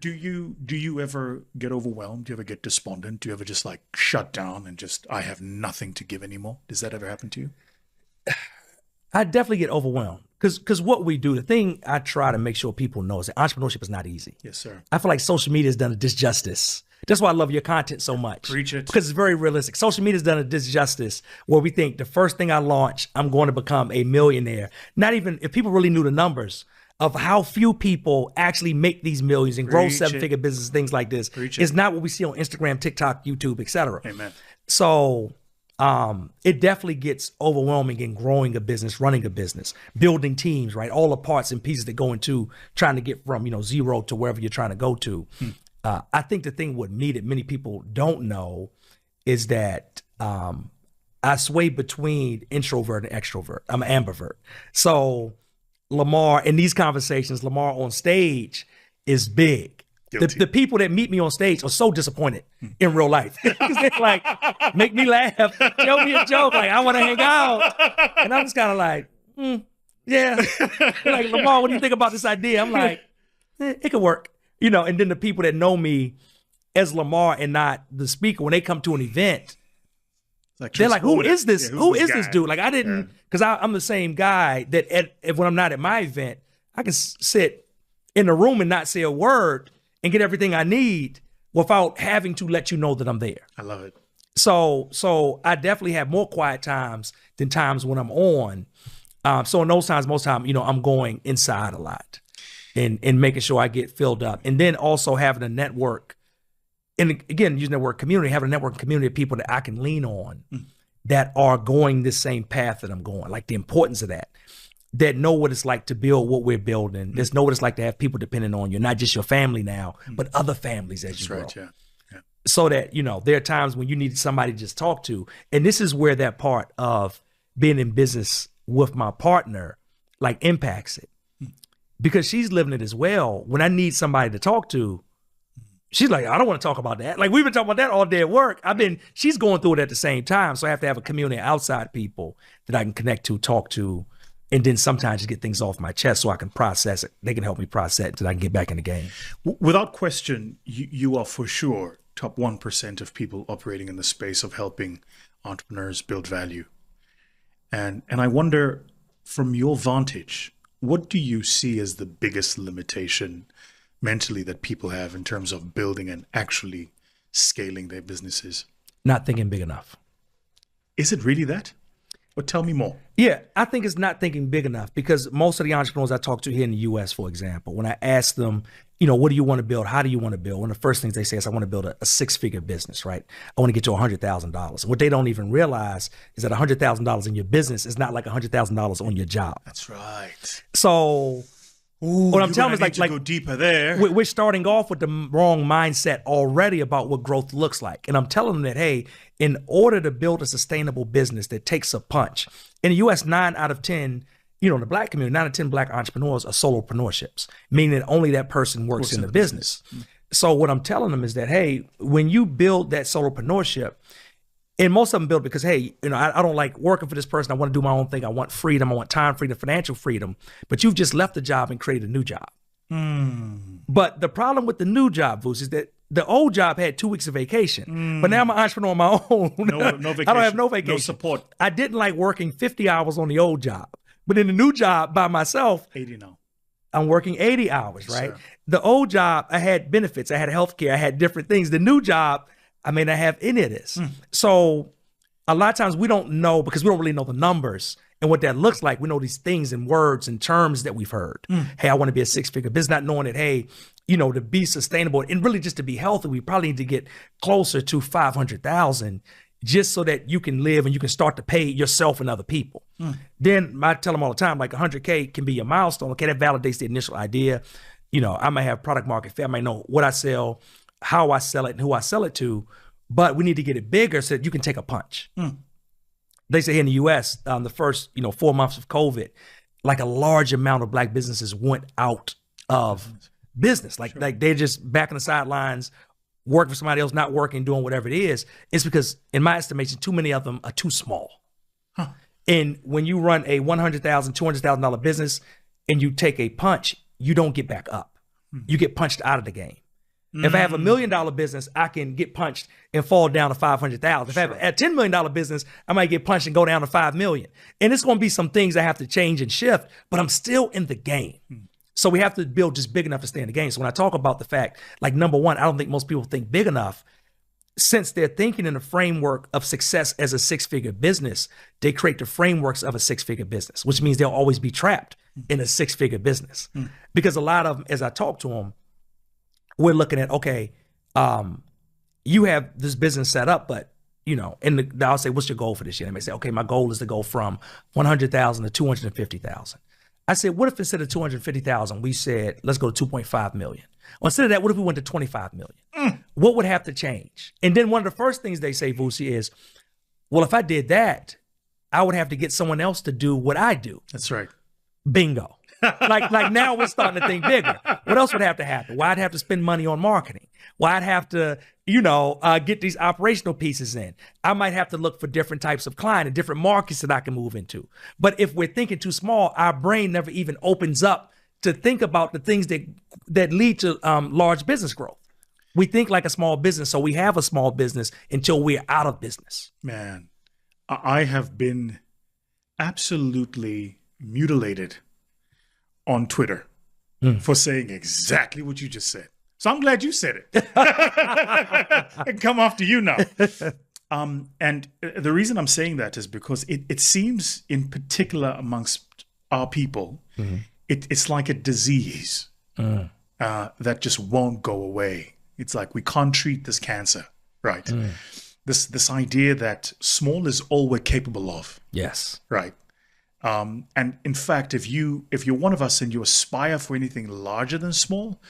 Do you ever get overwhelmed? Do you ever get despondent? Do you ever just like shut down and just I have nothing to give anymore? Does that ever happen to you? I definitely get overwhelmed because what we do, the thing I try to make sure people know is that entrepreneurship is not easy. Yes, sir. I feel like social media has done a disjustice. That's why I love your content so much. Preach it. Because it's very realistic. Social media has done a disjustice where we think the first thing I launch, I'm going to become a millionaire. Not even, if people really knew the numbers of how few people actually make these millions and grow seven-figure businesses, things like this. It's not what we see on Instagram, TikTok, YouTube, etc. Amen. So it definitely gets overwhelming in growing a business, running a business, building teams, right? All the parts and pieces that go into trying to get from, zero to wherever you're trying to go to. I think the thing with me that many people don't know is that I sway between introvert and extrovert. I'm an ambivert. So Lamar, in these conversations, Lamar on stage is big. The people that meet me on stage are so disappointed in real life. They're like, make me laugh, tell me a joke, like I want to hang out. And I'm just kind of like, yeah. They're like, Lamar, what do you think about this idea? I'm like, it could work. And then the people that know me as Lamar and not the speaker, when they come to an event, they're like, who is this? Yeah, who is this dude? Like I didn't, because I'm the same guy that when I'm not at my event, I can sit in the room and not say a word and get everything I need without having to let you know that I'm there. I love it. So I definitely have more quiet times than times when I'm on. So in those times, most time, I'm going inside a lot and making sure I get filled up. And then also having a network, and again, using the word community, having a network community of people that I can lean on that are going this same path that I'm going, like the importance of that know what it's like to build what we're building. There's know what it's like to have people depending on you, not just your family now, but other families as you grow. That's right, yeah. So that, there are times when you need somebody to just talk to. And this is where that part of being in business with my partner, like impacts it. Because she's living it as well. When I need somebody to talk to, she's like, I don't want to talk about that. Like we've been talking about that all day at work. She's going through it at the same time. So I have to have a community of outside people that I can connect to, talk to, and then sometimes just get things off my chest so I can process it. They can help me process it so I can get back in the game. Without question, you are for sure top 1% of people operating in the space of helping entrepreneurs build value. And I wonder, from your vantage, what do you see as the biggest limitation mentally that people have in terms of building and actually scaling their businesses? Not thinking big enough. Is it really that? Well, tell me more. Yeah, I think it's not thinking big enough because most of the entrepreneurs I talk to here in the US, for example, when I ask them, what do you want to build? How do you want to build? One of the first things they say is, I want to build a six-figure business, right? I want to get to $100,000. And what they don't even realize is that $100,000 in your business is not like $100,000 on your job. That's right. So what I'm telling you is like go deeper there. We're starting off with the wrong mindset already about what growth looks like. And I'm telling them that, hey, in order to build a sustainable business that takes a punch, in the US, 9 out of 10, in the black community, 9 out of 10 black entrepreneurs are solopreneurships, meaning that only that person works in the business. So what I'm telling them is that, hey, when you build that solopreneurship, and most of them build because, hey, I don't like working for this person. I want to do my own thing. I want freedom. I want time freedom, financial freedom. But you've just left the job and created a new job. But the problem with the new job, Vusi, is that the old job had 2 weeks of vacation. But now I'm an entrepreneur on my own. No vacation. I don't have no vacation. No support. I didn't like working 50 hours on the old job. But in the new job by myself, 80 now. I'm working 80 hours, right? Sure. The old job, I had benefits. I had healthcare. I had different things. The new job, I may not have any of this. So a lot of times we don't know because we don't really know the numbers and what that looks like. We know these things and words and terms that we've heard. Hey, I want to be a six-figure business, not knowing that, hey, to be sustainable and really just to be healthy, we probably need to get closer to 500,000 just so that you can live and you can start to pay yourself and other people. Then I tell them all the time, like 100K can be a milestone. Okay, that validates the initial idea. I might have product market fit. I might know what I sell, how I sell it, and who I sell it to. But we need to get it bigger so that you can take a punch. They say here in the US, the first 4 months of COVID, like a large amount of black businesses went out of business. Like they're just back on the sidelines, working for somebody else, not working, doing whatever it is. It's because, in my estimation, too many of them are too small. And when you run a $100,000, $200,000 business and you take a punch, you don't get back up. You get punched out of the game. If I have $1 million business, I can get punched and fall down to 500,000. If I have a $10 million business, I might get punched and go down to 5 million. And it's going to be some things I have to change and shift, but I'm still in the game. So we have to build just big enough to stay in the game. So when I talk about the fact, like number one, I don't think most people think big enough. Since they're thinking in the framework of success as a six-figure business, they create the frameworks of a six-figure business, which means they'll always be trapped in a six-figure business. Because a lot of them, as I talk to them, we're looking at, okay, you have this business set up, but, you know, and I'll say, what's your goal for this year? And they may say, okay, my goal is to go from 100,000 to 250,000. I said, what if instead of 250,000, we said, let's go to 2.5 million? Or instead of that, what if we went to 25 million? What would have to change? And then one of the first things they say, Vusi, is, well, if I did that, I would have to get someone else to do what I do. That's right. Bingo. like now we're starting to think bigger. What else would have to happen? Well, I'd have to spend money on marketing. Well, I'd have to, get these operational pieces in. I might have to look for different types of client and different markets that I can move into. But if we're thinking too small, our brain never even opens up to think about the things that lead to large business growth. We think like a small business, so we have a small business until we're out of business. Man, I have been absolutely mutilated on Twitter for saying exactly what you just said. So I'm glad you said it. I can come after you now. And the reason I'm saying that is because it seems in particular amongst our people, it's like a disease that just won't go away. It's like we can't treat this cancer, right? This idea that small is all we're capable of. Yes. Right. And in fact, if you're one of us and you aspire for anything larger than small,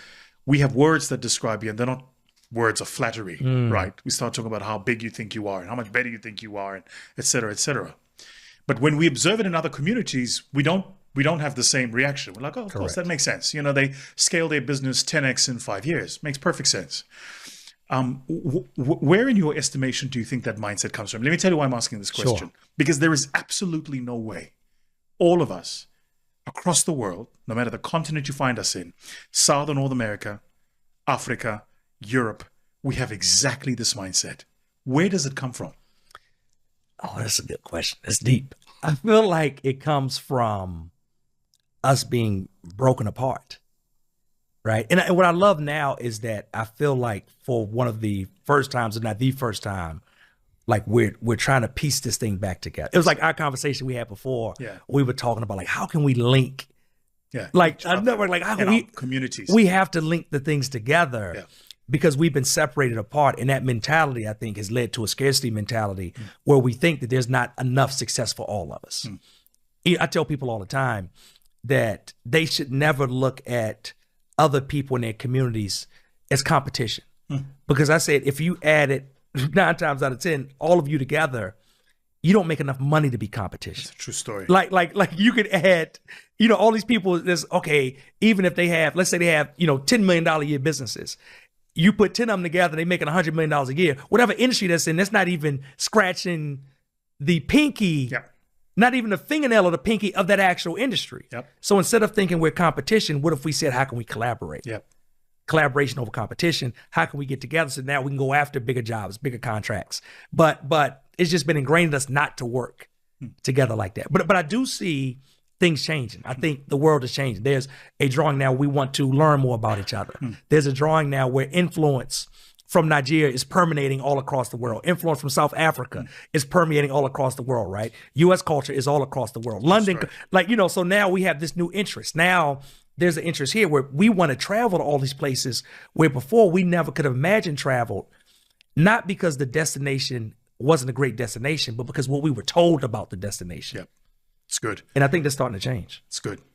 we have words that describe you, and they're not words of flattery, right? We start talking about how big you think you are and how much better you think you are, and et cetera, et cetera. But when we observe it in other communities, we don't have the same reaction. We're like, oh, of course, that makes sense. They scale their business 10x in 5 years. Makes perfect sense. Where in your estimation do you think that mindset comes from? Let me tell you why I'm asking this question. Sure. Because there is absolutely no way all of us across the world, no matter the continent you find us in, South or North America, Africa, Europe, we have exactly this mindset. Where does it come from? Oh, that's a good question. It's deep. I feel like it comes from us being broken apart, right? And what I love now is that I feel like for one of the first times, if not the first time, like we're trying to piece this thing back together. It was like our conversation we had before. Yeah. We were talking about like, how can we link? Yeah. Like I never like how can we communities. We have to link the things together. Yeah. Because we've been separated apart, and that mentality, I think, has led to a scarcity mentality where we think that there's not enough success for all of us. I tell people all the time that they should never look at other people in their communities as competition. Because I said, if you added 9 times out of 10, all of you together, you don't make enough money to be competition. It's a true story. Like you could add, all these people, even if they have, let's say they have, $10 million a year businesses. You put 10 of them together, they making $100 million a year. Whatever industry that's in, that's not even scratching the pinky, not even the fingernail of the pinky of that actual industry. So instead of thinking we're competition, what if we said, how can we collaborate? Collaboration over competition. How can we get together so now we can go after bigger jobs, bigger contracts? But it's just been ingrained in us not to work together like that. But I do see things changing. I think the world is changing. There's a drawing now we want to learn more about each other. There's a drawing now where influence from Nigeria is permeating all across the world. Influence from South Africa is permeating all across the world, right? U.S. culture is all across the world. London, so now we have this new interest. Now there's an interest here where we want to travel to all these places where before we never could have imagined travel, not because the destination wasn't a great destination, but because what we were told about the destination. It's good. And I think that's starting to change. It's good.